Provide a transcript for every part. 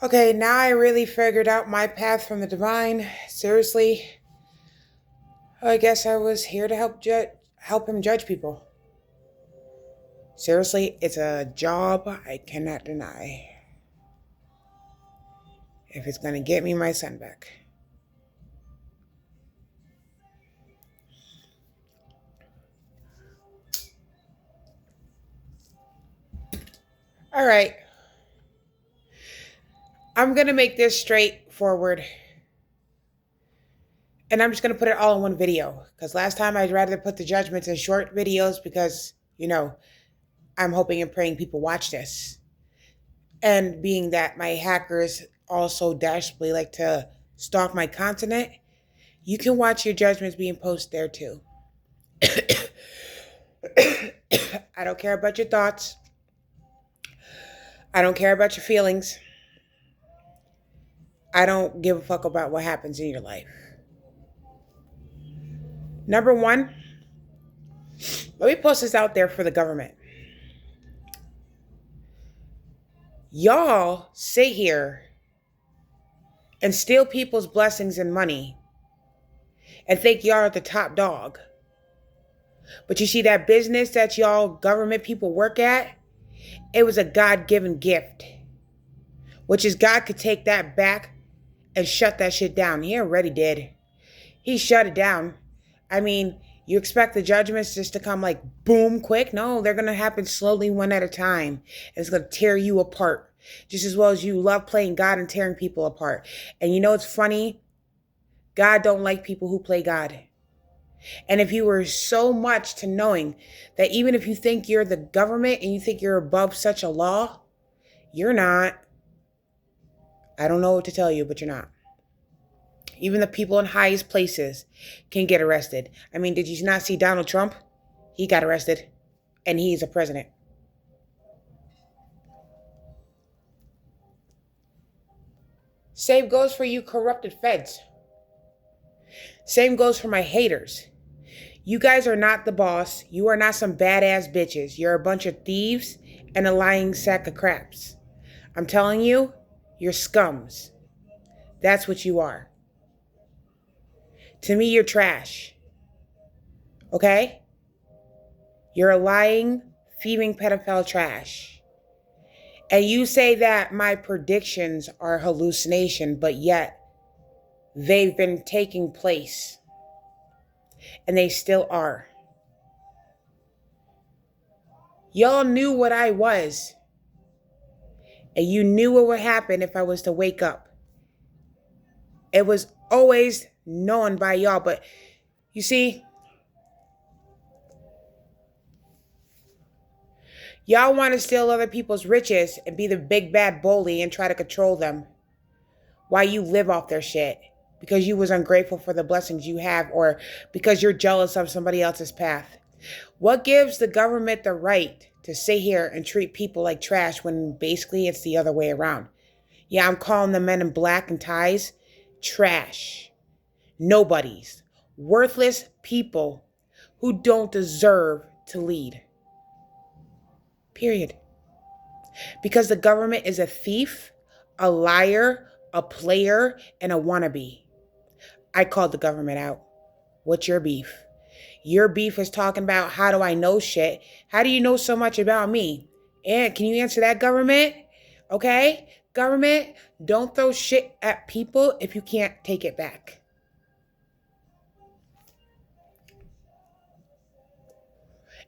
Okay, now I really figured out my path from the divine. Seriously, I guess I was here to help him judge people. Seriously, it's a job I cannot deny. If it's gonna get me my son back. All right, I'm gonna make this straightforward, and I'm just gonna put it all in one video. Because last time I'd rather put the judgments in short videos because I'm hoping and praying people watch this. And being that my hackers also desperately like to stalk my content, you can watch your judgments being posted there too. I don't care about your thoughts. I don't care about your feelings. I don't give a fuck about what happens in your life. Number one, let me post this out there for the government. Y'all sit here and steal people's blessings and money and think y'all are the top dog. But you see that business that y'all government people work at? It was a God-given gift, which is God could take that back and shut that shit down. He already did. He shut it down. I mean, you expect the judgments just to come like boom quick? No, they're going to happen slowly, one at a time. It's going to tear you apart just as well as you love playing God and tearing people apart. And you know what's funny? God don't like people who play God. And if you were so much to knowing that even if you think you're the government and you think you're above such a law, you're not. I don't know what to tell you, but you're not. Even the people in highest places can get arrested. I mean, did you not see Donald Trump? He got arrested, and he's a president. Same goes for you corrupted feds. Same goes for my haters. You guys are not the boss. You are not some badass bitches. You're a bunch of thieves and a lying sack of craps. I'm telling you, you're scums. That's what you are. To me, you're trash. Okay? You're a lying, thieving pedophile trash. And you say that my predictions are hallucination, but yet they've been taking place. And they still are. Y'all knew what I was. And you knew what would happen if I was to wake up. It was always known by y'all. But you see, y'all want to steal other people's riches and be the big bad bully and try to control them while you live off their shit because you was ungrateful for the blessings you have or because you're jealous of somebody else's path. What gives the government the right to sit here and treat people like trash when basically it's the other way around? Yeah, I'm calling the men in black and ties trash. Nobodies. Worthless people who don't deserve to lead. Period. Because the government is a thief, a liar, a player, and a wannabe. I called the government out. What's your beef? Your beef is talking about how do I know shit? How do you know so much about me? And can you answer that, government? Okay? Government, don't throw shit at people if you can't take it back.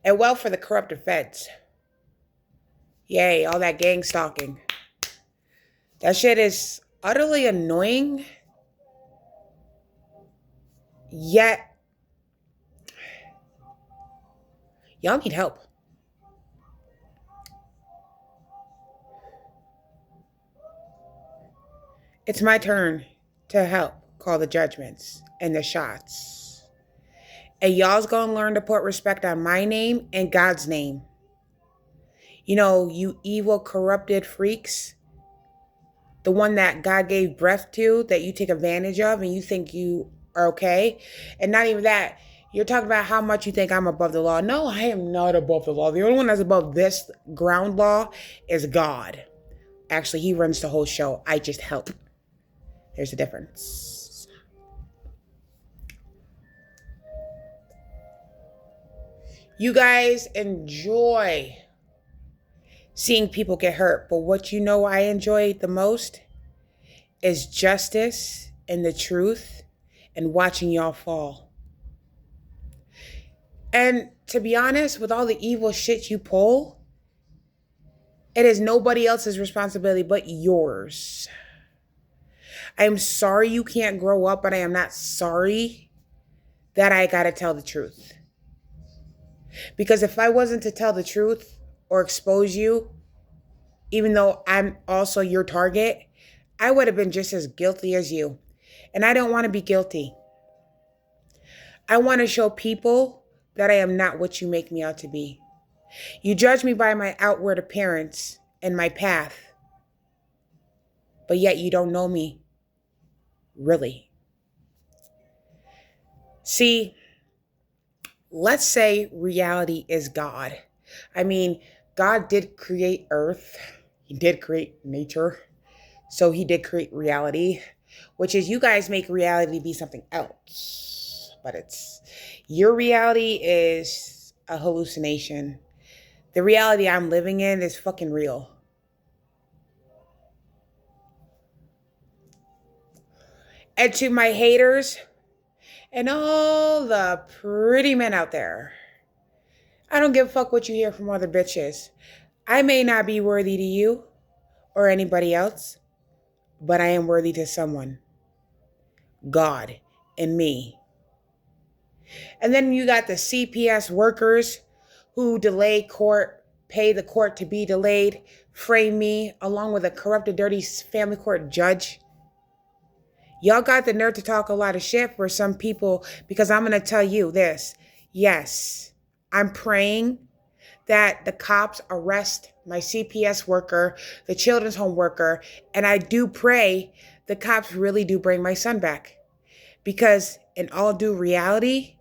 And well for the corrupted feds. Yay, all that gang stalking. That shit is utterly annoying. Yet, y'all need help. It's my turn to help call the judgments and the shots. And y'all's gonna learn to put respect on my name and God's name. You know, you evil, corrupted freaks, the one that God gave breath to, that you take advantage of and you think you are okay. And not even that, you're talking about how much you think I'm above the law. No, I am not above the law. The only one that's above this ground law is God. Actually, he runs the whole show. I just help. There's a difference. You guys enjoy seeing people get hurt, but what you know I enjoy the most is justice and the truth and watching y'all fall. And to be honest, with all the evil shit you pull, it is nobody else's responsibility but yours. I am sorry you can't grow up, but I am not sorry that I gotta tell the truth. Because if I wasn't to tell the truth or expose you, even though I'm also your target, I would have been just as guilty as you. And I don't want to be guilty. I want to show people that I am not what you make me out to be. You judge me by my outward appearance and my path, but yet you don't know me. Really. See, let's say reality is God. I mean, God did create Earth. He did create nature. So he did create reality, which is you guys make reality be something else. But your reality is a hallucination. The reality I'm living in is fucking real. And to my haters and all the pretty men out there, I don't give a fuck what you hear from other bitches. I may not be worthy to you or anybody else, but I am worthy to someone. God and me. And then you got the CPS workers who delay court, pay the court to be delayed, frame me along with a corrupted, dirty family court judge. Y'all got the nerve to talk a lot of shit for some people, because I'm going to tell you this. Yes, I'm praying that the cops arrest my CPS worker, the children's home worker, and I do pray the cops really do bring my son back. Because in all due reality,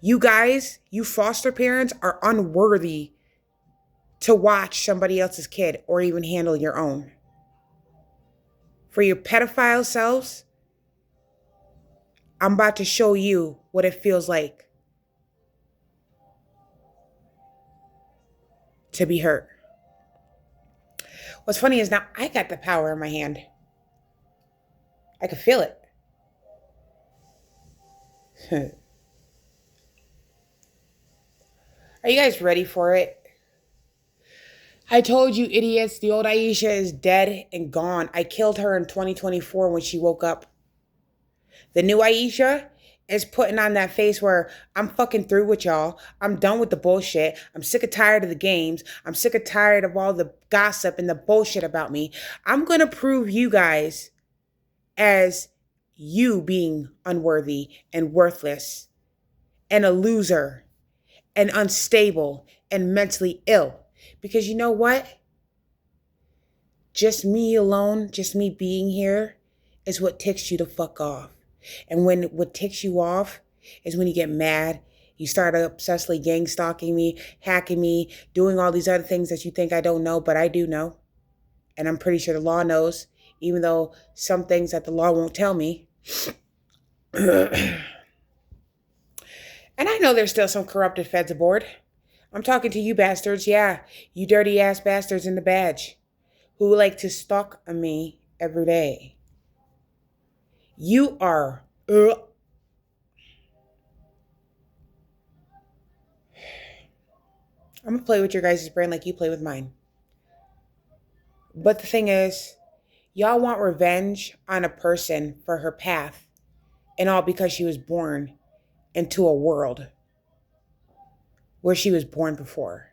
you guys, you foster parents are unworthy to watch somebody else's kid or even handle your own. For your pedophile selves, I'm about to show you what it feels like to be hurt. What's funny is now I got the power in my hand. I can feel it. Are you guys ready for it? I told you idiots, the old Aisha is dead and gone. I killed her in 2024 when she woke up. The new Aisha is putting on that face where I'm fucking through with y'all. I'm done with the bullshit. I'm sick and tired of the games. I'm sick and tired of all the gossip and the bullshit about me. I'm going to prove you guys as you being unworthy and worthless and a loser and unstable and mentally ill. Because you know what? Just me alone, just me being here is what ticks you the fuck off. And when what ticks you off is when you get mad, you start obsessively gang stalking me, hacking me, doing all these other things that you think I don't know, but I do know. And I'm pretty sure the law knows, even though some things that the law won't tell me. And I know there's still some corrupted feds aboard. I'm talking to you bastards, yeah, you dirty ass bastards in the badge who like to stalk me every day. You are I'm gonna play with your guys' brain like you play with mine. But the thing is, y'all want revenge on a person for her path, and all because she was born into a world where she was born before.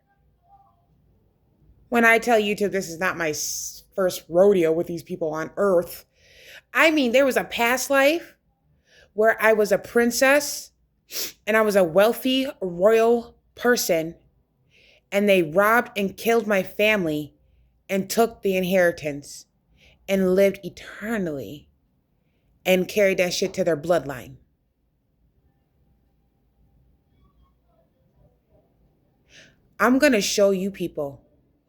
When I tell YouTube this is not my first rodeo with these people on Earth, I mean, there was a past life where I was a princess and I was a wealthy royal person, and they robbed and killed my family and took the inheritance and lived eternally and carried that shit to their bloodline. I'm going to show you people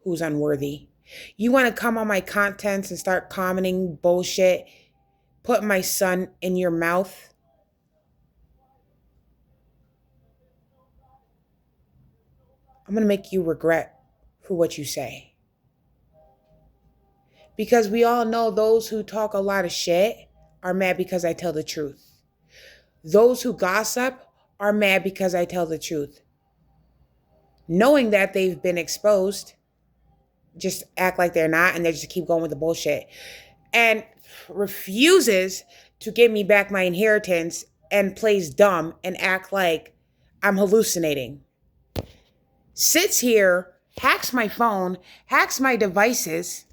who's unworthy. You want to come on my contents and start commenting bullshit, put my son in your mouth? I'm going to make you regret for what you say. Because we all know those who talk a lot of shit are mad because I tell the truth. Those who gossip are mad because I tell the truth. Knowing that they've been exposed, just act like they're not, and they just keep going with the bullshit. And refuses to give me back my inheritance and plays dumb and act like I'm hallucinating. Sits here, hacks my phone, hacks my devices,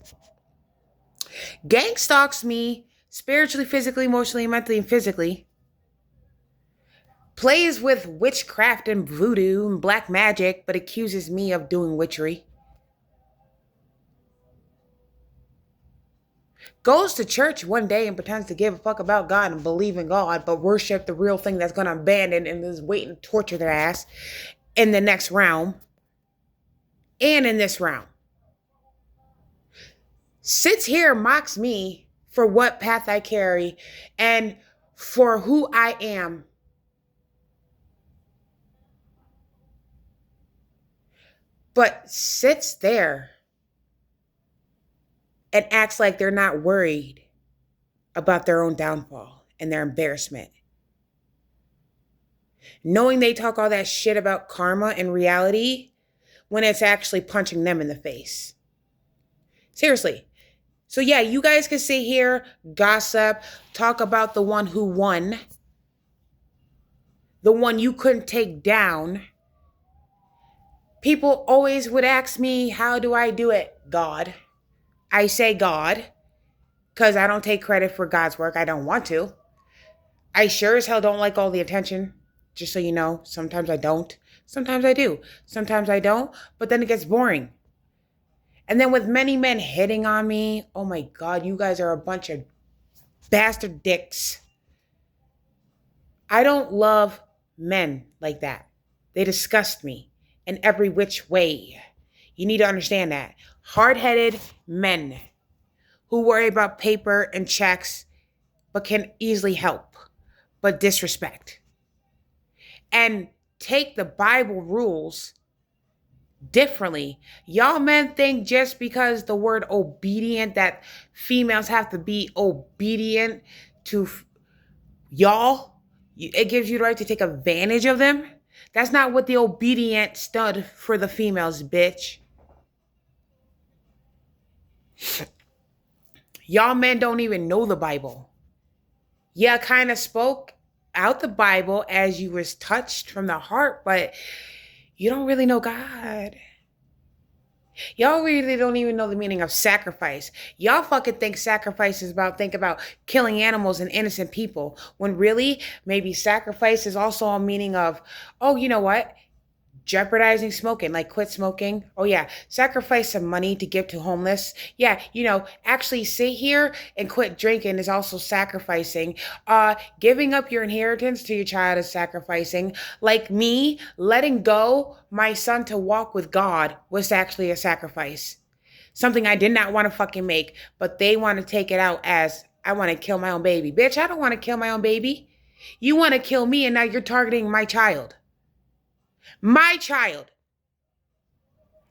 gang stalks me spiritually, physically, emotionally, mentally, and physically. Plays with witchcraft and voodoo and black magic, but accuses me of doing witchery. Goes to church one day and pretends to give a fuck about God and believe in God, but worship the real thing that's going to abandon and is waiting to torture their ass in the next realm and in this realm. Sits here, mocks me for what path I carry and for who I am. But sits there and acts like they're not worried about their own downfall and their embarrassment. Knowing they talk all that shit about karma and reality when it's actually punching them in the face. Seriously. So yeah, you guys can sit here, gossip, talk about the one who won, the one you couldn't take down. People always would ask me, how do I do it? God. I say God, because I don't take credit for God's work. I don't want to. I sure as hell don't like all the attention. Just so you know, sometimes I don't. Sometimes I do. Sometimes I don't. But then it gets boring. And then with many men hitting on me, oh my God, you guys are a bunch of bastard dicks. I don't love men like that. They disgust me in every which way. You need to understand that. Hard-headed men who worry about paper and checks but can easily help, but disrespect. And take the Bible rules differently. Y'all men think just because the word obedient, that females have to be obedient to y'all, it gives you the right to take advantage of them. That's not what the obedient stood for the females, bitch. Y'all men don't even know the Bible. Yeah, kind of spoke out the Bible as you was touched from the heart, but you don't really know God. Y'all really don't even know the meaning of sacrifice. Y'all fucking think sacrifice is think about killing animals and innocent people, when really maybe sacrifice is also a meaning of, oh, you know what? Jeopardizing smoking, like quit smoking. Oh yeah, sacrifice some money to give to homeless. Yeah, actually sit here and quit drinking is also sacrificing. Giving up your inheritance to your child is sacrificing. Like me, letting go my son to walk with God was actually a sacrifice. Something I did not want to fucking make, but they want to take it out as, I want to kill my own baby. Bitch, I don't want to kill my own baby. You want to kill me and now you're targeting my child. My child.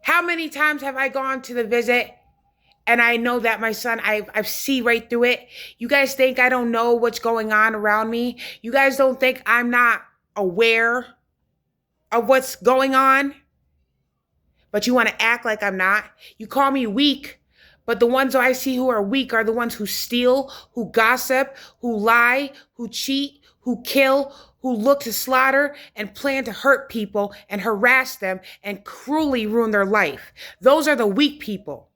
How many times have I gone to the visit and I know that my son, I see right through it. You guys think I don't know what's going on around me? You guys don't think I'm not aware of what's going on? But you want to act like I'm not? You call me weak, but the ones I see who are weak are the ones who steal, who gossip, who lie, who cheat, who kill, who look to slaughter and plan to hurt people and harass them and cruelly ruin their life. Those are the weak people.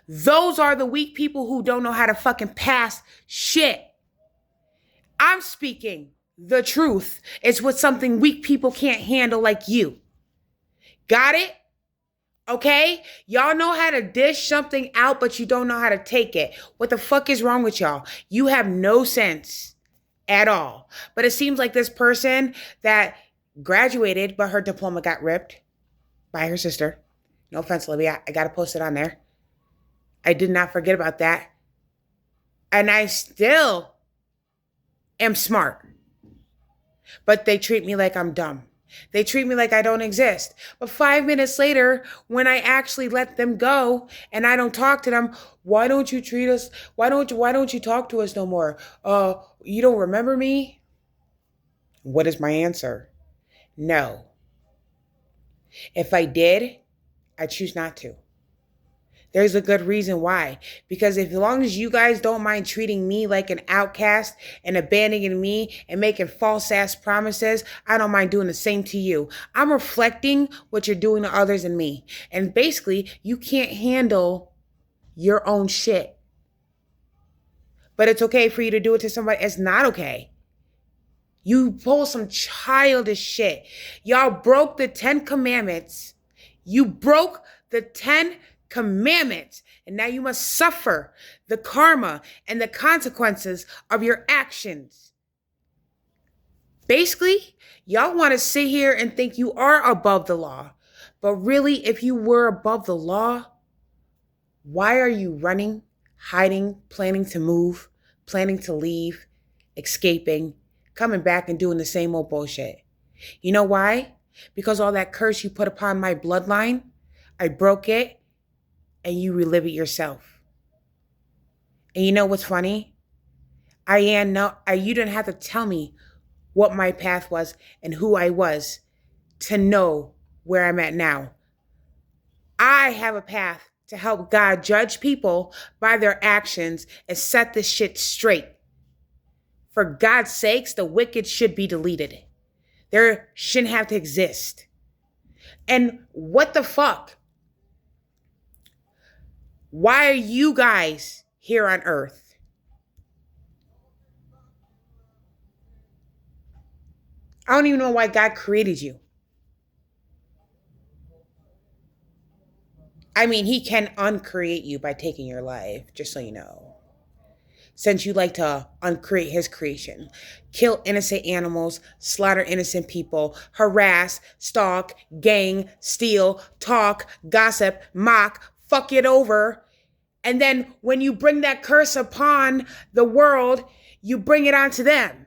Those are the weak people who don't know how to fucking pass shit. I'm speaking the truth. It's what something weak people can't handle, like you. Got it? Okay? Y'all know how to dish something out, but you don't know how to take it. What the fuck is wrong with y'all? You have no sense at all. But it seems like this person that graduated, but her diploma got ripped by her sister. No offense, Libby. I got to post it on there. I did not forget about that. And I still am smart. But they treat me like I'm dumb. They treat me like I don't exist. But 5 minutes later, when I actually let them go and I don't talk to them, why don't you treat us? Why don't you talk to us no more? You don't remember me? What is my answer? No. If I did, I choose not to. There's a good reason why. Because as long as you guys don't mind treating me like an outcast and abandoning me and making false ass promises, I don't mind doing the same to you. I'm reflecting what you're doing to others and me. And basically, you can't handle your own shit. But it's okay for you to do it to somebody. It's not okay. You pull some childish shit. Y'all broke the 10 commandments. You broke the 10 commandments, and now you must suffer the karma and the consequences of your actions. Basically, y'all want to sit here and think you are above the law, but really, if you were above the law, why are you running, hiding, planning to move, planning to leave, escaping, coming back and doing the same old bullshit? You know why? Because all that curse you put upon my bloodline, I broke it, and you relive it yourself. And you know what's funny? You didn't have to tell me what my path was and who I was to know where I'm at now. I have a path to help God judge people by their actions and set this shit straight. For God's sakes, the wicked should be deleted. They shouldn't have to exist. And what the fuck? Why are you guys here on earth? I don't even know why God created you. I mean, he can uncreate you by taking your life, just so you know. Since you like to uncreate his creation. Kill innocent animals, slaughter innocent people, harass, stalk, gang, steal, talk, gossip, mock, fuck it over. And then when you bring that curse upon the world, you bring it onto them.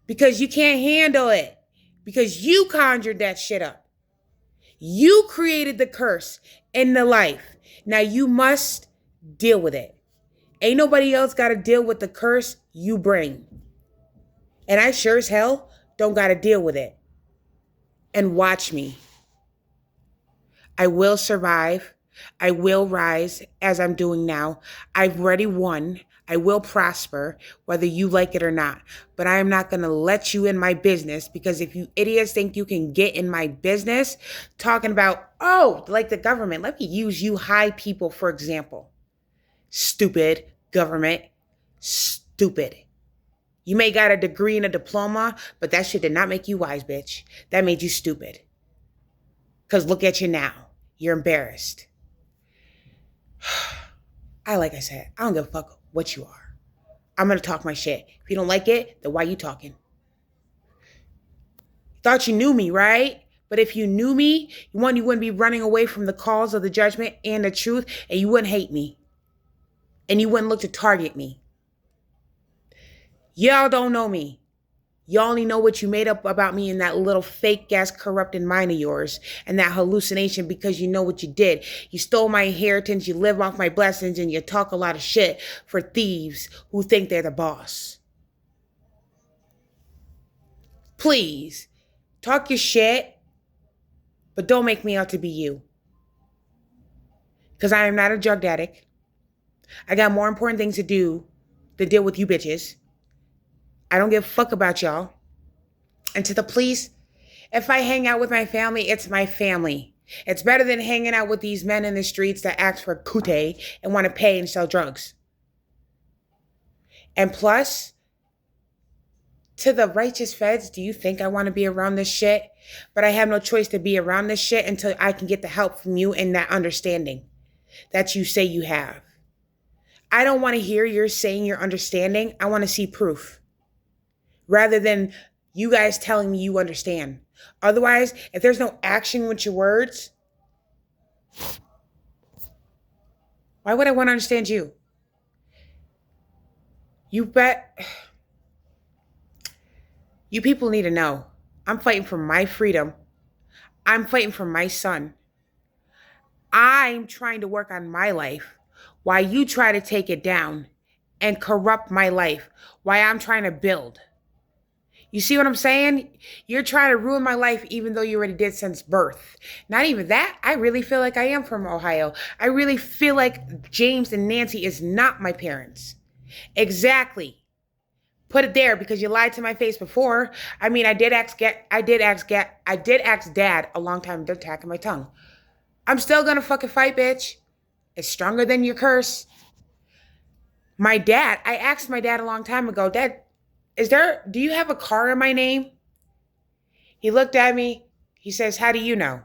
Because you can't handle it. Because you conjured that shit up. You created the curse in the life. Now you must deal with it. Ain't nobody else got to deal with the curse you bring. And I sure as hell don't got to deal with it. And watch me. I will survive. I will rise as I'm doing now. I've already won. I will prosper, whether you like it or not. But I am not going to let you in my business, because if you idiots think you can get in my business talking about, like the government, let me use you high people, for example. Stupid government. Stupid. You may got a degree and a diploma, but that shit did not make you wise, bitch. That made you stupid. Because look at you now. You're embarrassed. Like I said, I don't give a fuck what you are. I'm going to talk my shit. If you don't like it, then why you talking? Thought you knew me, right? But if you knew me, you wouldn't be running away from the calls of the judgment and the truth, and you wouldn't hate me. And you wouldn't look to target me. Y'all don't know me. You only know what you made up about me in that little fake ass corrupted mind of yours and that hallucination, because you know what you did. You stole my inheritance, you live off my blessings, and you talk a lot of shit for thieves who think they're the boss. Please, talk your shit, but don't make me out to be you. Because I am not a drug addict. I got more important things to do than deal with you bitches. I don't give a fuck about y'all. And to the police, if I hang out with my family, it's my family. It's better than hanging out with these men in the streets that ask for kute and want to pay and sell drugs. And plus, to the righteous feds, do you think I want to be around this shit? But I have no choice to be around this shit until I can get the help from you and that understanding that you say you have. I don't want to hear you're saying you're understanding. I want to see proof. Rather than you guys telling me you understand. Otherwise, if there's no action with your words, Why would I want to understand you? You bet. You people need to know. I'm fighting for my freedom. I'm fighting for my son. I'm trying to work on my life while you try to take it down and corrupt my life while I'm trying to build. You see what I'm saying? You're trying to ruin my life even though you already did since birth. Not even that. I really feel like I am from Ohio. I really feel like James and Nancy is not my parents. Exactly. Put it there because you lied to my face before. I mean, I did ask dad a long time ago, attacking my tongue. I'm still gonna fucking fight, bitch. It's stronger than your curse. My dad, I asked my dad a long time ago, Dad, do you have a car in my name? He looked at me. He says, how do you know?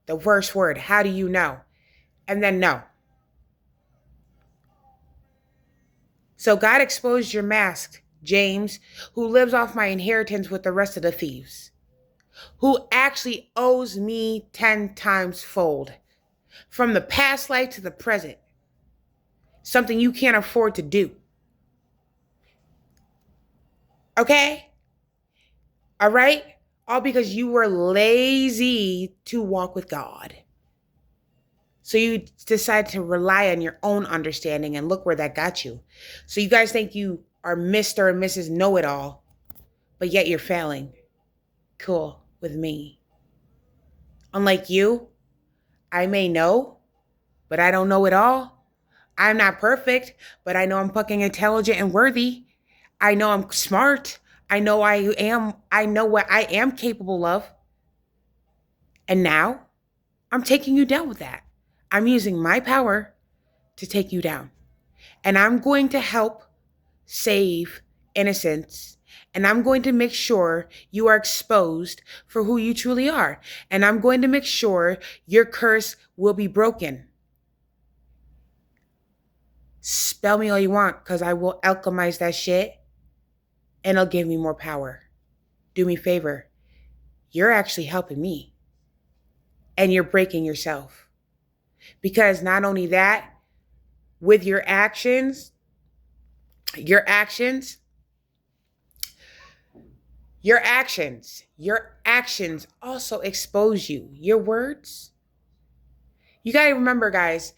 The worst word, how do you know? And then no. So God exposed your mask, James, who lives off my inheritance with the rest of the thieves, who actually owes me 10 times fold from the past life to the present. Something you can't afford to do. Okay? All right? All because you were lazy to walk with God. So you decide to rely on your own understanding, and look where that got you. So you guys think you are Mr. and Mrs. Know-It-All, but yet you're failing. Cool with me. Unlike you, I may know, but I don't know it all. I'm not perfect, but I know I'm fucking intelligent and worthy. I know I'm smart. I know what I am capable of. And now I'm taking you down with that. I'm using my power to take you down. And I'm going to help save innocence. And I'm going to make sure you are exposed for who you truly are. And I'm going to make sure your curse will be broken. Spell me all you want, because I will alchemize that shit and it'll give me more power. Do me a favor. You're actually helping me. And you're breaking yourself. Because not only that, with your actions also expose you. Your words. You got to remember, guys,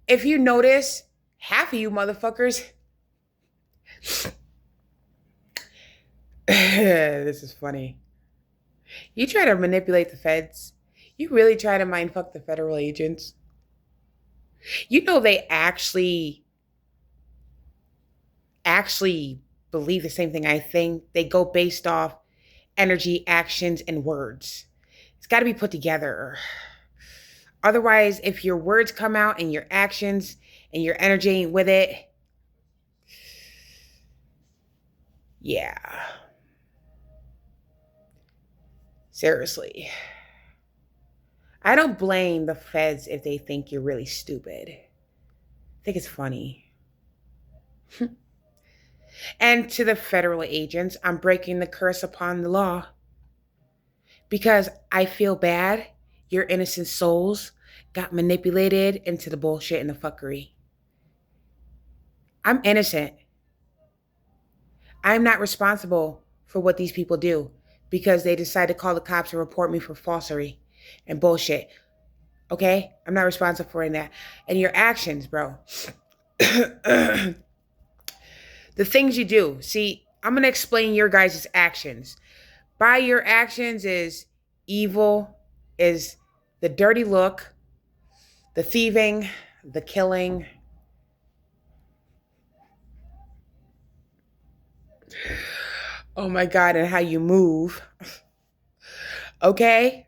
if you notice, half of you motherfuckers, this is funny. You try to manipulate the feds. You really try to mindfuck the federal agents. You know they actually believe the same thing I think. They go based off energy, actions, and words. It's got to be put together. Otherwise, if your words come out and your actions and your energy ain't with it, yeah. Seriously. I don't blame the feds if they think you're really stupid. I think it's funny. And to the federal agents, I'm breaking the curse upon the law. Because I feel bad your innocent souls got manipulated into the bullshit and the fuckery. I'm innocent. I'm not responsible for what these people do because they decide to call the cops and report me for falsery and bullshit. Okay? I'm not responsible for that. And your actions, bro. The things you do. See, I'm going to explain your guys' actions. By your actions is evil, is the dirty look, the thieving, the killing. Oh my God, and how you move. Okay?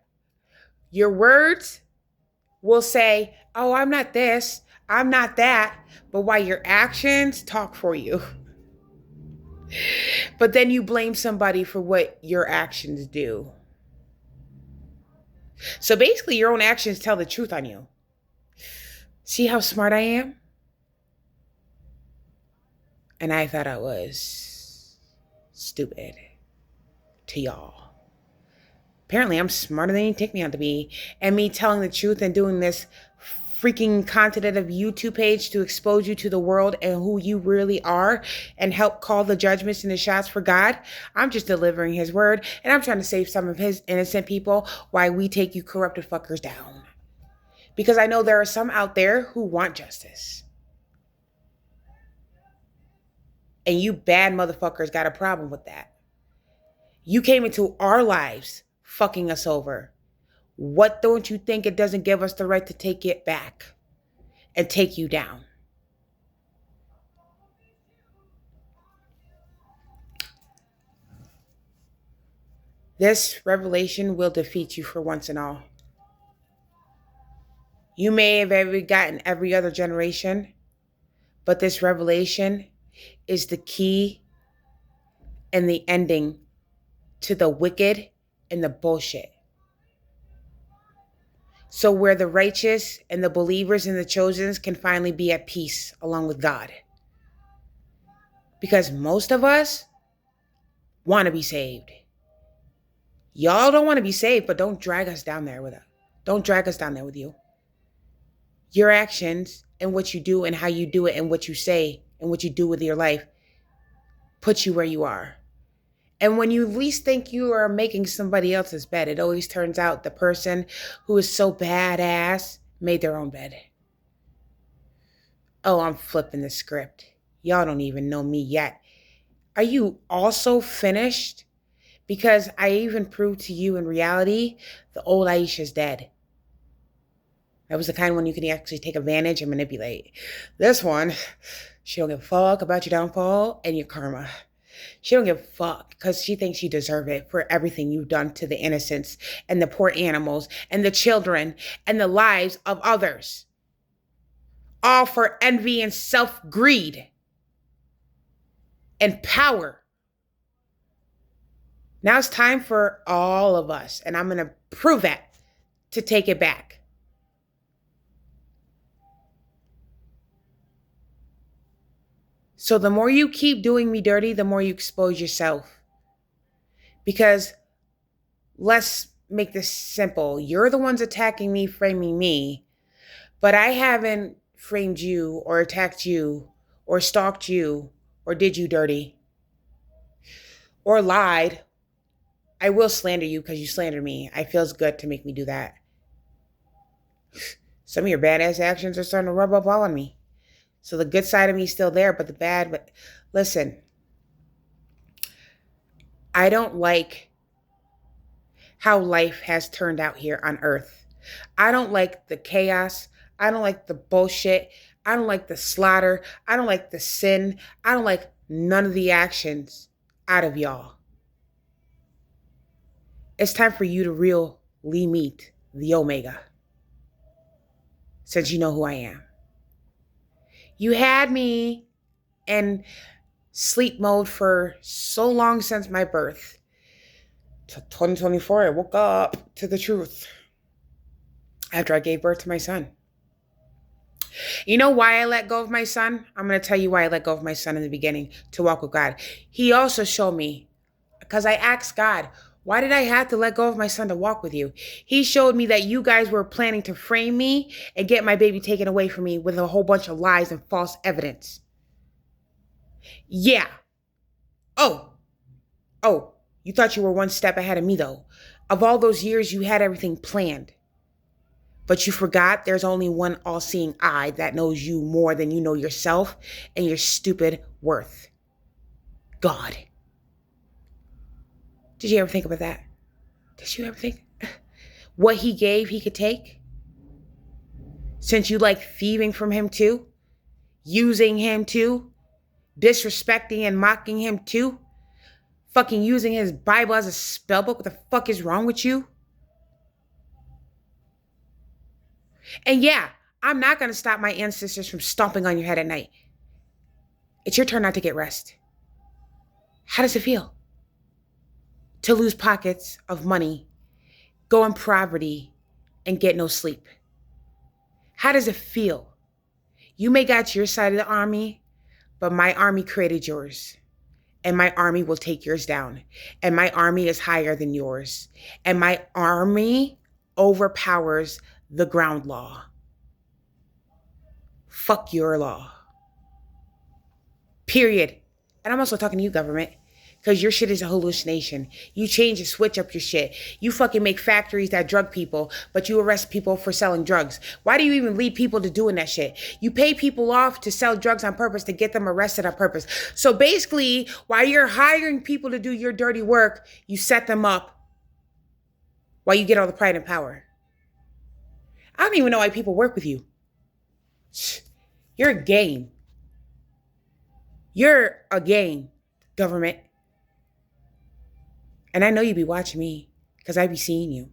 Your words will say, oh, I'm not this, I'm not that, but why your actions talk for you. But then you blame somebody for what your actions do. So basically, your own actions tell the truth on you. See how smart I am? And I thought I was stupid to y'all. Apparently, I'm smarter than you take me out to be. And me telling the truth and doing this freaking content of YouTube page to expose you to the world and who you really are and help call the judgments and the shots for God. I'm just delivering his word, and I'm trying to save some of his innocent people while we take you corrupted fuckers down. Because I know there are some out there who want justice. And you bad motherfuckers got a problem with that. You came into our lives fucking us over. What don't you think it doesn't give us the right to take it back and take you down? This revelation will defeat you for once and all. You may have ever gotten every other generation, but this revelation is the key and the ending to the wicked and the bullshit. So where the righteous and the believers and the chosens can finally be at peace along with God. Because most of us want to be saved. Y'all don't want to be saved, but don't drag us down there with us. Don't drag us down there with you. Your actions and what you do and how you do it and what you say and what you do with your life puts you where you are. And when you least think you are making somebody else's bed, it always turns out the person who is so badass made their own bed. Oh, I'm flipping the script. Y'all don't even know me yet. Are you also finished? Because I even proved to you in reality, the old Aisha's dead. That was the kind of one you can actually take advantage and manipulate. This one, she don't give a fuck about your downfall and your karma. She don't give a fuck because she thinks you deserve it for everything you've done to the innocents and the poor animals and the children and the lives of others. All for envy and self-greed and power. Now it's time for all of us, and I'm going to prove that, to take it back. So the more you keep doing me dirty, the more you expose yourself. Because let's make this simple. You're the ones attacking me, framing me, but I haven't framed you or attacked you or stalked you or did you dirty or lied. I will slander you because you slandered me. It feels good to make me do that. Some of your badass actions are starting to rub up all on me. So the good side of me is still there, but the bad, but listen, I don't like how life has turned out here on earth. I don't like the chaos. I don't like the bullshit. I don't like the slaughter. I don't like the sin. I don't like none of the actions out of y'all. It's time for you to really meet the Omega, since you know who I am. You had me in sleep mode for so long since my birth. To 2024, I woke up to the truth after I gave birth to my son. You know why I let go of my son? I'm going to tell you why I let go of my son in the beginning, to walk with God. He also showed me, because I asked God, why did I have to let go of my son to walk with you? He showed me that you guys were planning to frame me and get my baby taken away from me with a whole bunch of lies and false evidence. Yeah. Oh, you thought you were one step ahead of me, though. Of all those years, you had everything planned. But you forgot there's only one all-seeing eye that knows you more than you know yourself and your stupid worth. God. Did you ever think about that? Did you ever think what he gave he could take? Since you like thieving from him too, using him too, disrespecting and mocking him too, fucking using his Bible as a spell book, what the fuck is wrong with you? And yeah, I'm not going to stop my ancestors from stomping on your head at night. It's your turn not to get rest. How does it feel to lose pockets of money, go in poverty, and get no sleep? How does it feel? You may got your side of the army, but my army created yours. And my army will take yours down. And my army is higher than yours. And my army overpowers the ground law. fuck your law. Period. And I'm also talking to you, government. Because your shit is a hallucination. You change and switch up your shit. You fucking make factories that drug people, but you arrest people for selling drugs. Why do you even lead people to doing that shit? You pay people off to sell drugs on purpose, to get them arrested on purpose. So basically, while you're hiring people to do your dirty work, you set them up while you get all the pride and power. I don't even know why people work with you. You're a game. You're a game, government. And I know you be watching me because I be seeing you.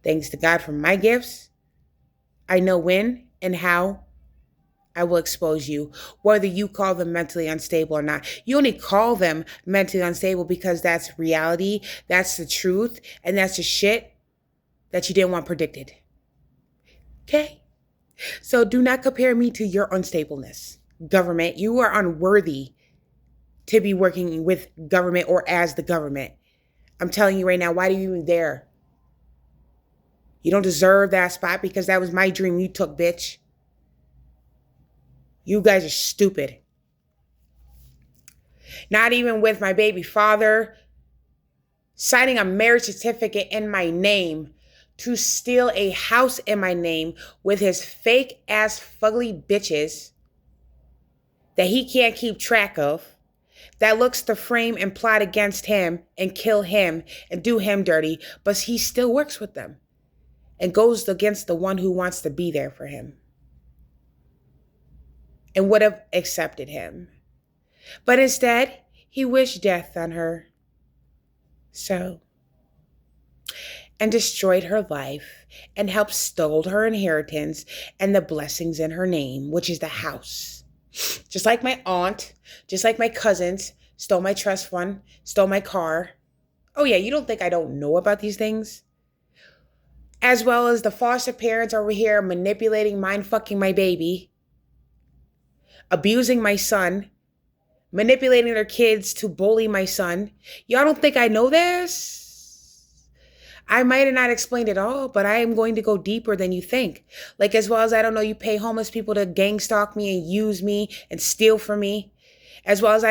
Thanks to God for my gifts, I know when and how I will expose you, whether you call them mentally unstable or not. You only call them mentally unstable because that's reality, that's the truth, and that's the shit that you didn't want predicted. Okay? So do not compare me to your unstableness. Government, you are unworthy to be working with government or as the government. I'm telling you right now, why are you even there? You don't deserve that spot because that was my dream you took, bitch. You guys are stupid. Not even with my baby father signing a marriage certificate in my name to steal a house in my name with his fake ass fugly bitches that he can't keep track of, that looks to frame and plot against him and kill him and do him dirty, but he still works with them and goes against the one who wants to be there for him and would have accepted him. But instead, he wished death on her. So, and destroyed her life and helped stole her inheritance and the blessings in her name, which is the house. Just like my aunt, just like my cousins, stole my trust fund, stole my car. Oh yeah, you don't think I don't know about these things? As well as the foster parents over here manipulating, mind-fucking my baby, abusing my son, manipulating their kids to bully my son. Y'all don't think I know this? I might have not explained it all, but I am going to go deeper than you think. Like, as well as I don't know, you pay homeless people to gang stalk me and use me and steal from me. As well as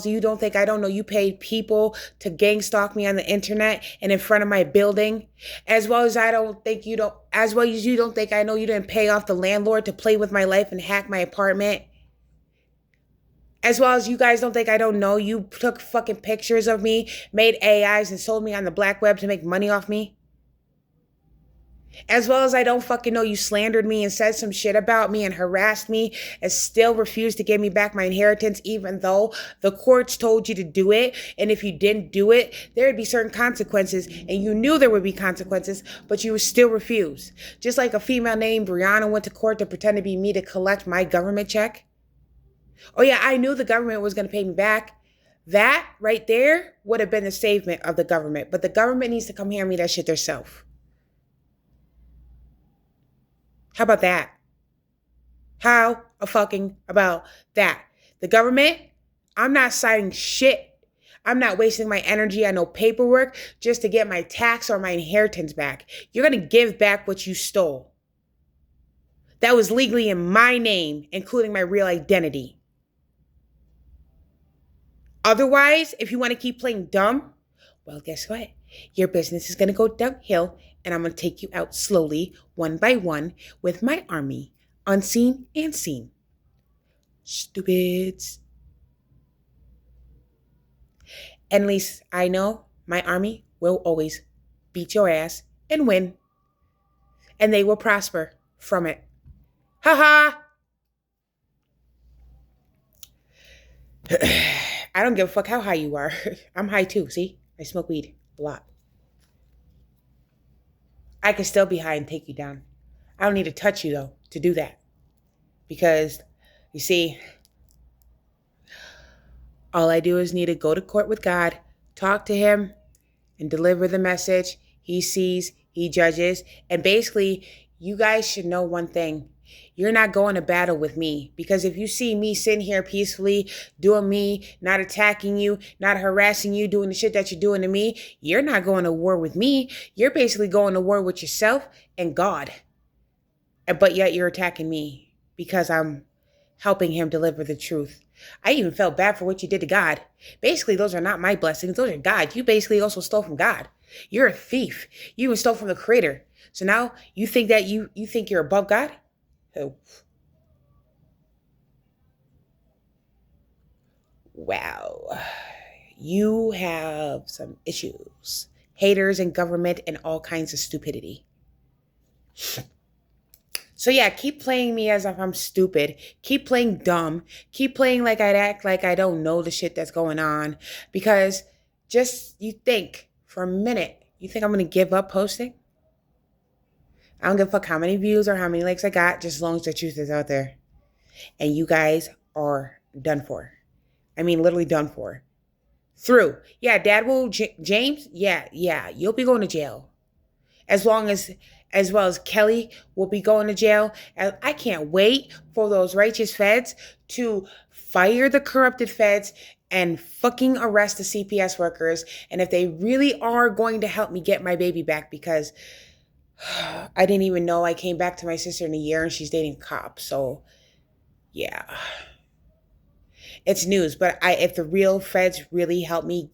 you don't think I don't know, you pay people to gang stalk me on the internet and in front of my building. As well as you don't think I know you didn't pay off the landlord to play with my life and hack my apartment. As well as you guys don't think I don't know, you took fucking pictures of me, made AIs and sold me on the black web to make money off me. As well as I don't fucking know, you slandered me and said some shit about me and harassed me and still refused to give me back my inheritance, even though the courts told you to do it. And if you didn't do it, there would be certain consequences, and you knew there would be consequences, but you would still refuse. Just like a female named Brianna went to court to pretend to be me to collect my government check. Oh yeah, I knew the government was going to pay me back. That right there would have been the savement of the government. But the government needs to come hand me that shit themselves. How about that? How fucking about that? The government, I'm not signing shit. I'm not wasting my energy on no paperwork just to get my tax or my inheritance back. You're going to give back what you stole. That was legally in my name, including my real identity. Otherwise, if you want to keep playing dumb, well, guess what? Your business is going to go downhill, and I'm going to take you out slowly, one by one, with my army, unseen and seen. Stupids. And at least I know my army will always beat your ass and win. And they will prosper from it. Ha ha! I don't give a fuck how high you are. I'm high too, see? I smoke weed a lot. I can still be high and take you down. I don't need to touch you, though, to do that. Because, you see, all I do is need to go to court with God, talk to him, and deliver the message. He sees, he judges. And basically, you guys should know one thing. You're not going to battle with me, because if you see me sitting here peacefully doing me, not attacking you, not harassing you, doing the shit that you're doing to me, you're not going to war with me. You're basically going to war with yourself and God. But yet you're attacking me because I'm helping him deliver the truth. I even felt bad for what you did to God. Basically, those are not my blessings. Those are God. You basically also stole from God. You're a thief. You even stole from the Creator. So now you think that you think you're above God? Oh. Wow. You have some issues. Haters and government and all kinds of stupidity. So yeah, keep playing me as if I'm stupid. Keep playing dumb. Keep playing like I'd act like I don't know the shit that's going on. Because just you think for a minute, you think I'm going to give up posting? I don't give a fuck how many views or how many likes I got, just as long as the truth is out there. And you guys are done for. I mean, literally done for. Through. Yeah, Dad will, James, yeah, you'll be going to jail. As well as Kelly will be going to jail. And I can't wait for those righteous feds to fire the corrupted feds and fucking arrest the CPS workers. And if they really are going to help me get my baby back, because I didn't even know I came back to my sister in a year and she's dating a cop. So yeah, it's news. But if the real feds really help me,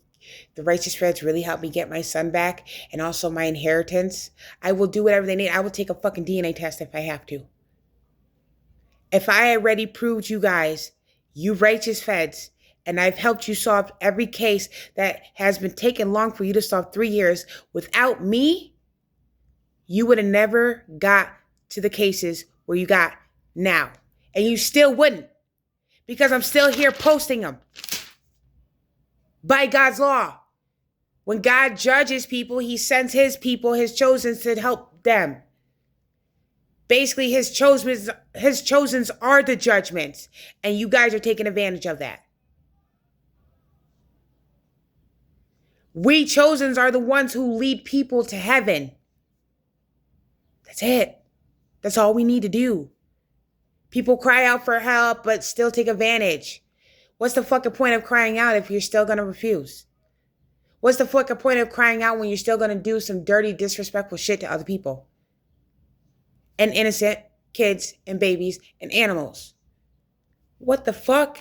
the righteous feds really help me get my son back and also my inheritance, I will do whatever they need. I will take a fucking DNA test if I have to. If I already proved you guys, you righteous feds, and I've helped you solve every case that has been taking long for you to solve 3 years, without me, you would have never got to the cases where you got now. And you still wouldn't, because I'm still here posting them. By God's law. When God judges people, he sends his people, his chosen, to help them. Basically, his chosens are the judgments. And you guys are taking advantage of that. We chosens are the ones who lead people to heaven. That's it. That's all we need to do. People cry out for help, but still take advantage. What's the fucking point of crying out if you're still going to refuse? What's the fucking point of crying out when you're still going to do some dirty, disrespectful shit to other people? And innocent kids and babies and animals. What the fuck?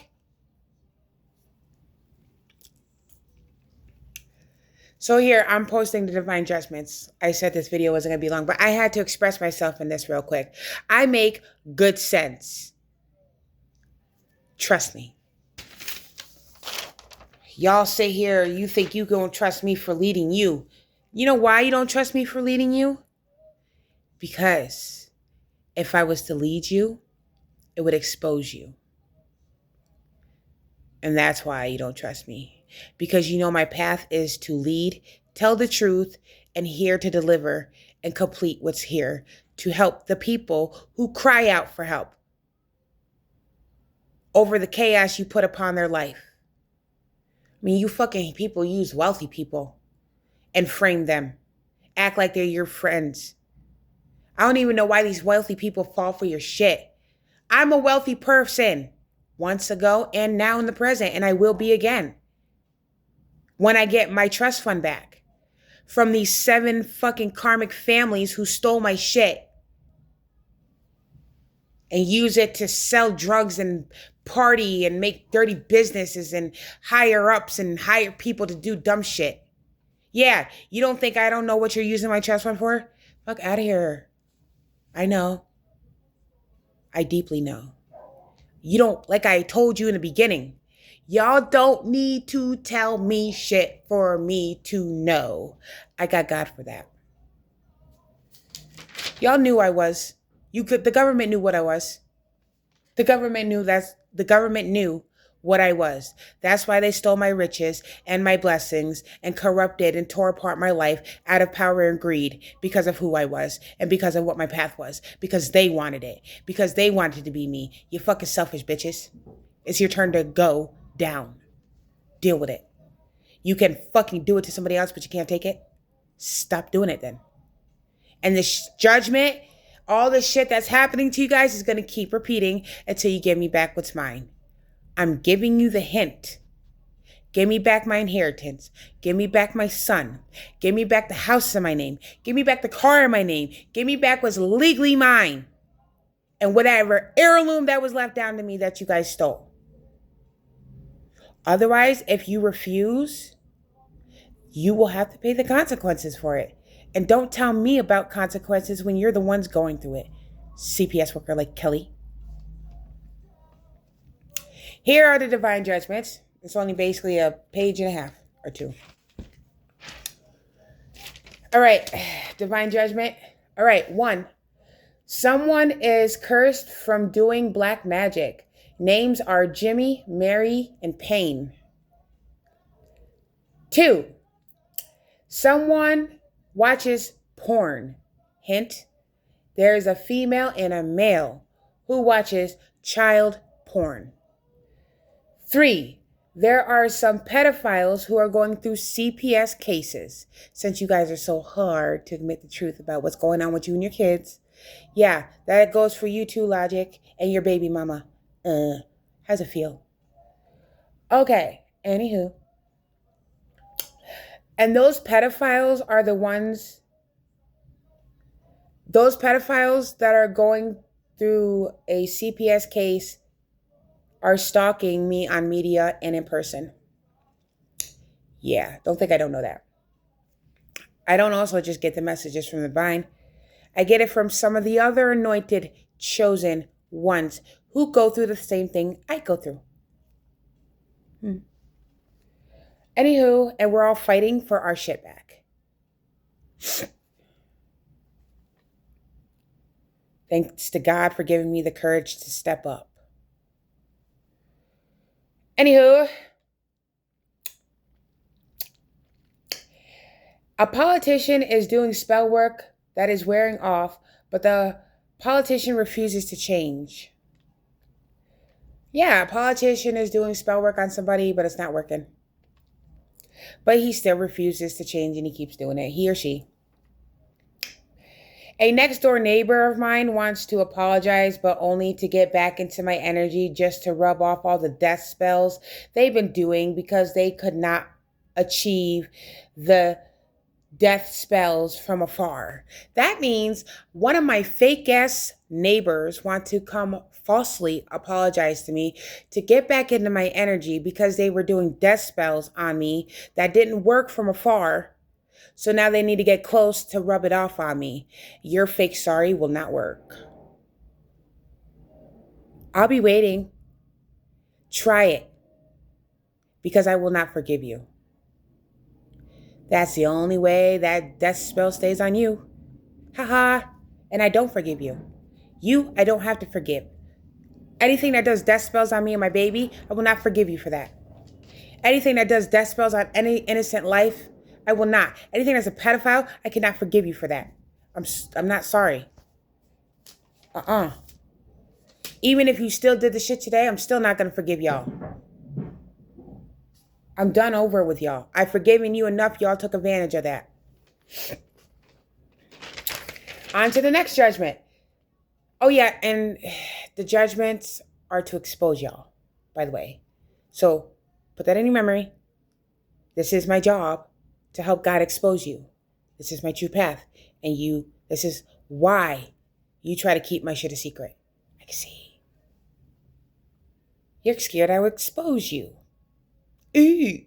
So here, I'm posting the divine judgments. I said this video wasn't going to be long, but I had to express myself in this real quick. I make good sense. Trust me. Y'all sit here, you think you gonna trust me for leading you. You know why you don't trust me for leading you? Because if I was to lead you, it would expose you. And that's why you don't trust me. Because you know my path is to lead, tell the truth, and here to deliver and complete what's here to help the people who cry out for help over the chaos you put upon their life. I mean, you fucking people use wealthy people and frame them. Act like they're your friends. I don't even know why these wealthy people fall for your shit. I'm a wealthy person once ago and now in the present, and I will be again when I get my trust fund back from these 7 fucking karmic families who stole my shit and use it to sell drugs and party and make dirty businesses and hire ups and hire people to do dumb shit. Yeah, you don't think I don't know what you're using my trust fund for? Fuck out of here. I know. I deeply know. You don't, like I told you in the beginning, y'all don't need to tell me shit for me to know. I got God for that. Y'all knew I was. The government knew what I was. The government knew what I was. That's why they stole my riches and my blessings and corrupted and tore apart my life out of power and greed because of who I was and because of what my path was. Because they wanted it. Because they wanted to be me. You fucking selfish bitches. It's your turn to go down. Deal with it. You can fucking do it to somebody else, but you can't take it. Stop doing it then. And this judgment, All the shit that's happening to you guys is going to keep repeating until you give me back what's mine. I'm giving you the hint. Give me back my inheritance. Give me back my son. Give me back the house in my name. Give me back the car in my name. Give me back what's legally mine. And whatever heirloom that was left down to me that you guys stole. Otherwise, if you refuse, you will have to pay the consequences for it. And don't tell me about consequences when you're the ones going through it. CPS worker like Kelly. Here are the divine judgments. It's only basically a page and a half or two. All right, divine judgment. All right, 1. Someone is cursed from doing black magic. Names are Jimmy, Mary, and Payne. 2. Someone watches porn. Hint, there is a female and a male who watches child porn. 3. There are some pedophiles who are going through CPS cases. Since you guys are so hard to admit the truth about what's going on with you and your kids. Yeah, that goes for you too, Logic, and your baby mama. How's it feel? Okay, anywho. And those pedophiles are the ones, those pedophiles that are going through a CPS case are stalking me on media and in person. Yeah, don't think I don't know that. I don't also just get the messages from the divine. I get it from some of the other anointed, chosen ones who go through the same thing I go through. Anywho, and we're all fighting for our shit back. Thanks to God for giving me the courage to step up. Anywho, a politician is doing spell work that is wearing off, but the politician refuses to change. Yeah, a politician is doing spell work on somebody, but it's not working. But he still refuses to change and he keeps doing it, he or she. A next door neighbor of mine wants to apologize, but only to get back into my energy just to rub off all the death spells they've been doing because they could not achieve the death spells from afar. That means one of my fake ass neighbors want to come falsely apologize to me to get back into my energy because they were doing death spells on me that didn't work from afar. So now they need to get close to rub it off on me. Your fake sorry will not work. I'll be waiting. Try it. Because I will not forgive you. That's the only way that death spell stays on you. Haha. And I don't forgive you. You, I don't have to forgive. Anything that does death spells on me and my baby, I will not forgive you for that. Anything that does death spells on any innocent life, I will not. Anything that's a pedophile, I cannot forgive you for that. I'm not sorry. Even if you still did the shit today, I'm still not going to forgive y'all. I'm done over with y'all. I've forgiven you enough. Y'all took advantage of that. On to the next judgment. Oh, yeah. And the judgments are to expose y'all, by the way. So put that in your memory. This is my job. To help God expose you. This is my true path. And this is why you try to keep my shit a secret. I can see. You're scared I would expose you. Ooh.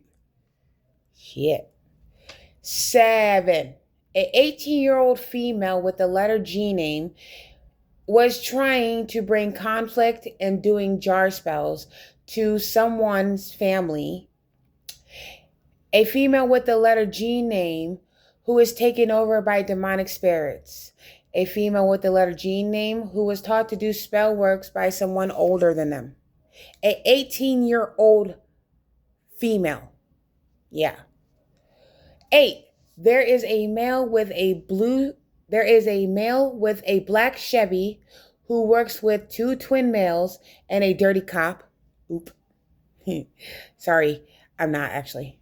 Shit. 7. An 18-year-old female with the letter G name was trying to bring conflict and doing jar spells to someone's family. A female with the letter G name who is taken over by demonic spirits. A female with the letter G name who was taught to do spell works by someone older than them. An 18-year-old female. Yeah. 8. There is a male with a black Chevy who works with 2 twin males and a dirty cop. Oop. Sorry, I'm not actually.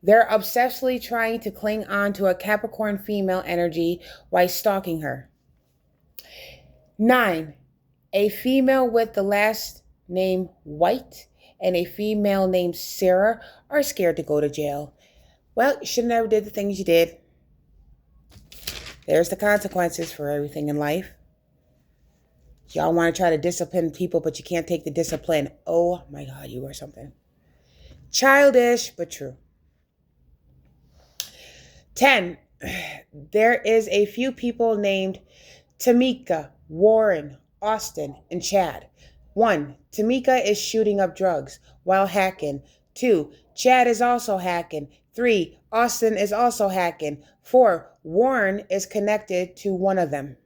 They're obsessively trying to cling on to a Capricorn female energy while stalking her. 9, a female with the last name White and a female named Sarah are scared to go to jail. Well, you should have never did the things you did. There's the consequences for everything in life. Y'all want to try to discipline people, but you can't take the discipline. Oh my God, you are something. Childish, but true. 10, there is a few people named Tamika, Warren, Austin, and Chad. 1, Tamika is shooting up drugs while hacking. 2, Chad is also hacking. 3, Austin is also hacking. 4, Warren is connected to one of them.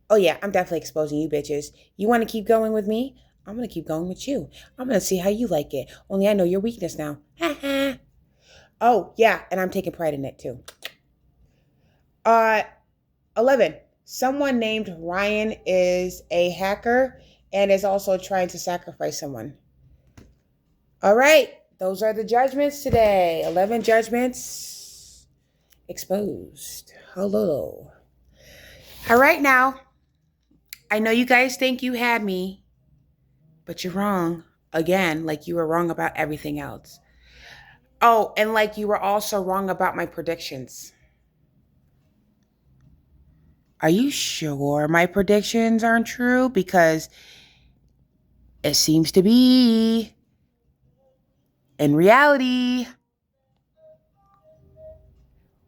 Oh yeah, I'm definitely exposing you bitches. You want to keep going with me? I'm going to keep going with you. I'm going to see how you like it. Only I know your weakness now. Ha ha. Oh yeah, and I'm taking pride in it too. 11. Someone named Ryan is a hacker and is also trying to sacrifice someone. All right, those are the judgments today. 11 judgments exposed. Hello. All right, now, I know you guys think you had me, but you're wrong. Again, like you were wrong about everything else. Oh, and like you were also wrong about my predictions. Are you sure my predictions aren't true? Because it seems to be. In reality.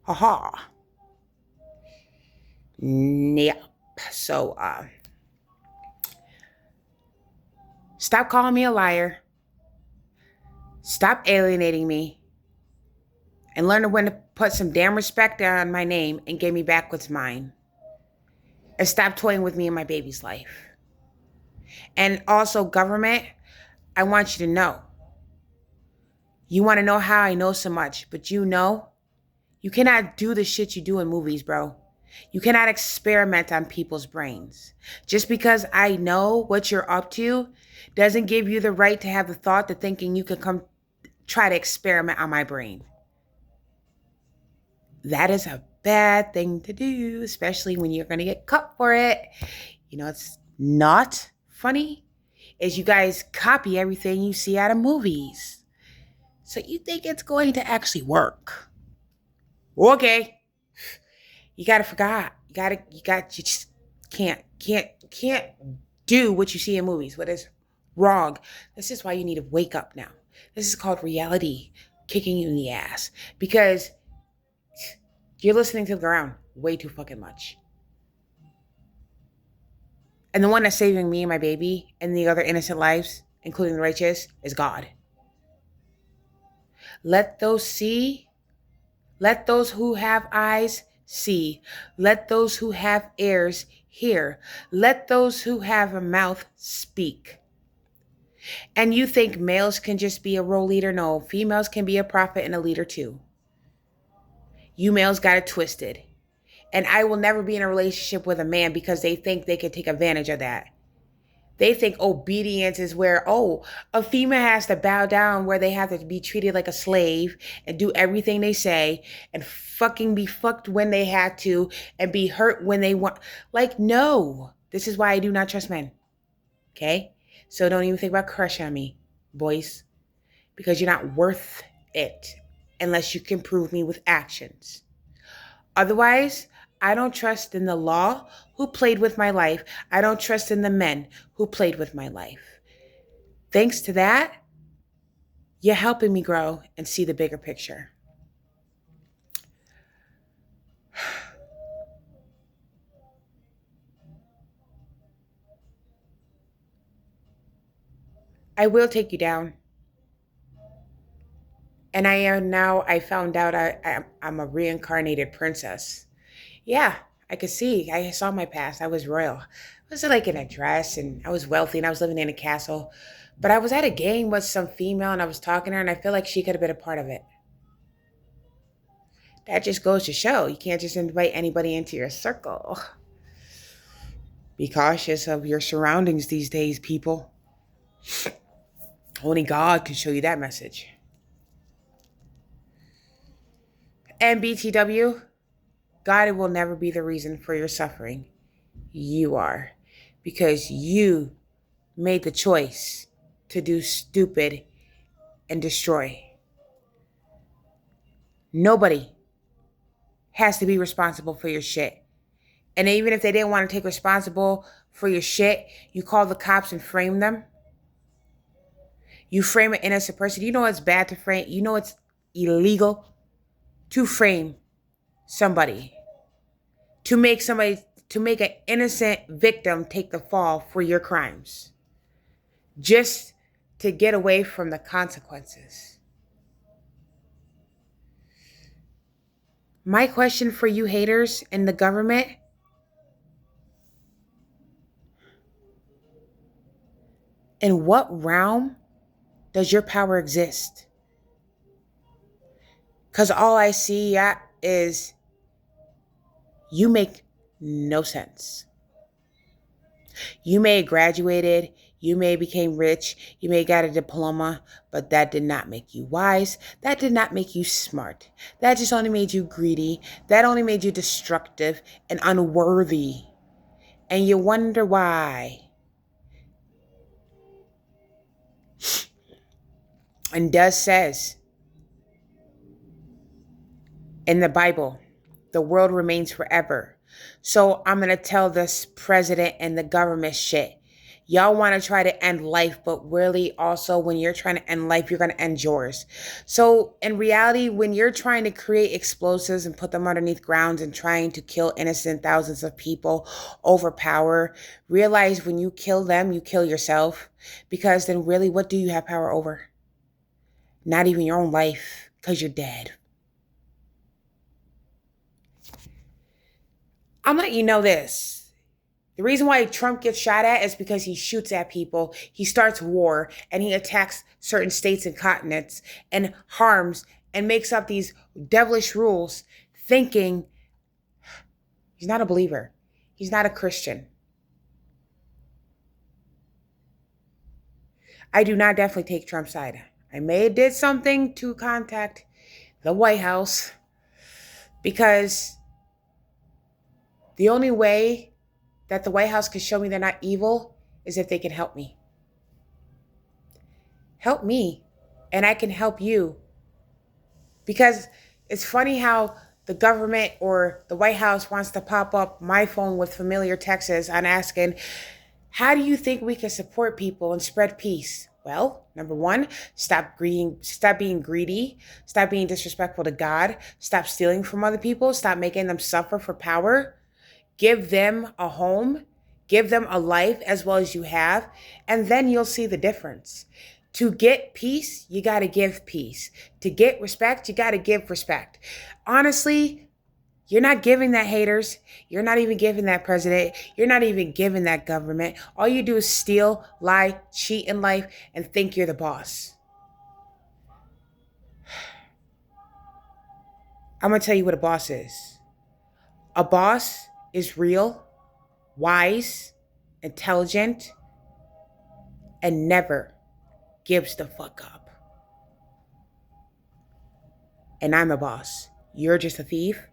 Haha. Yep. So, stop calling me a liar. Stop alienating me. And learn when to put some damn respect on my name and give me back what's mine. And stop toying with me in my baby's life. And also, government, I want you to know. You want to know how I know so much, but you cannot do the shit you do in movies, bro. You cannot experiment on people's brains. Just because I know what you're up to doesn't give you the right to have the thought to thinking you can come try to experiment on my brain. That is a bad thing to do, especially when you're going to get cut for it. You know, it's not funny is you guys copy everything you see out of movies. So you think it's going to actually work. Okay. You gotta forget. You just can't do what you see in movies. What is wrong? This is why you need to wake up now. This is called reality kicking you in the ass. Because you're listening to the ground way too fucking much. And the one that's saving me and my baby and the other innocent lives, including the righteous, is God. Let those who have eyes see. Let those who have ears hear. Let those who have a mouth speak. And you think males can just be a role leader? No, females can be a prophet and a leader too. You males got it twisted. And I will never be in a relationship with a man because they think they can take advantage of that. They think obedience is where, a female has to bow down, where they have to be treated like a slave and do everything they say and fucking be fucked when they had to and be hurt when they want. Like, no. This is why I do not trust men. Okay? So don't even think about crush on me, boys. Because you're not worth it unless you can prove me with actions. Otherwise, I don't trust in the law who played with my life. I don't trust in the men who played with my life. Thanks to that, you're helping me grow and see the bigger picture. I will take you down. And I found out I'm a reincarnated princess. Yeah, I could see. I saw my past. I was royal. I was like in a dress and I was wealthy and I was living in a castle. But I was at a game with some female and I was talking to her and I feel like she could have been a part of it. That just goes to show you can't just invite anybody into your circle. Be cautious of your surroundings these days, people. Only God can show you that message. And BTW, God will never be the reason for your suffering. You are. Because you made the choice to do stupid and destroy. Nobody has to be responsible for your shit. And even if they didn't want to take responsible for your shit, you call the cops and frame them. You frame an innocent person. You know it's bad to frame. You know it's illegal to frame somebody. To make an innocent victim take the fall for your crimes. Just to get away from the consequences. My question for you haters in the government: in what realm does your power exist? Because all I see is you make no sense. You may have graduated, you may became rich, you may got a diploma, but that did not make you wise. That did not make you smart. That just only made you greedy. That only made you destructive and unworthy. And you wonder why. And thus says in the Bible, the world remains forever. So I'm going to tell this president and the government shit. Y'all want to try to end life, but really also when you're trying to end life, you're going to end yours. So in reality, when you're trying to create explosives and put them underneath grounds and trying to kill innocent thousands of people over power, realize when you kill them, you kill yourself. Because then really, what do you have power over? Not even your own life, because you're dead. I'm letting you know this. The reason why Trump gets shot at is because he shoots at people, he starts war, and he attacks certain states and continents and harms and makes up these devilish rules thinking he's not a believer. He's not a Christian. I do not definitely take Trump's side. I may have did something to contact the White House because the only way that the White House could show me they're not evil is if they can help me. Help me, and I can help you. Because it's funny how the government or the White House wants to pop up my phone with familiar texts on asking, how do you think we can support people and spread peace? Well, number one, stop being greedy, stop being disrespectful to God, stop stealing from other people, stop making them suffer for power. Give them a home, give them a life as well as you have, and then you'll see the difference. To get peace, you got to give peace. To get respect, you got to give respect. Honestly, you're not giving that, haters. You're not even giving that president. You're not even giving that government. All you do is steal, lie, cheat in life, and think you're the boss. I'm going to tell you what a boss is. A boss is real, wise, intelligent, and never gives the fuck up. And I'm a boss. You're just a thief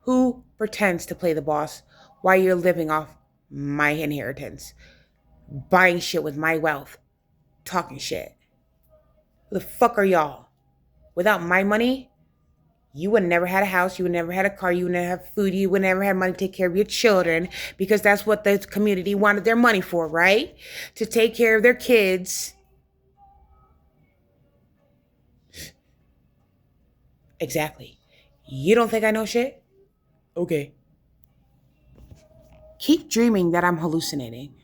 who pretends to play the boss while you're living off my inheritance, buying shit with my wealth, talking shit. Who the fuck are y'all? Without my money, you would never had a house, you would never had a car, you would never have food, you would never have money to take care of your children, because that's what the community wanted their money for, right? To take care of their kids. Exactly. You don't think I know shit? Okay. Keep dreaming that I'm hallucinating.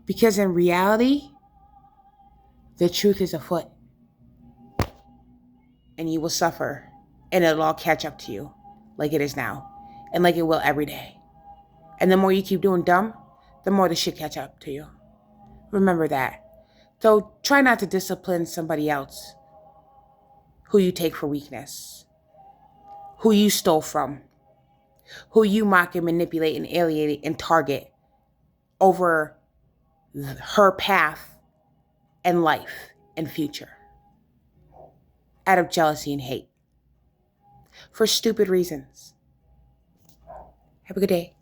Because in reality, the truth is afoot. And you will suffer. And it'll all catch up to you. Like it is now. And like it will every day. And the more you keep doing dumb, the more the shit catch up to you. Remember that. So try not to discipline somebody else who you take for weakness. Who you stole from. Who you mock and manipulate and alienate and target over her path and life and future. Out of jealousy and hate. For stupid reasons. Have a good day.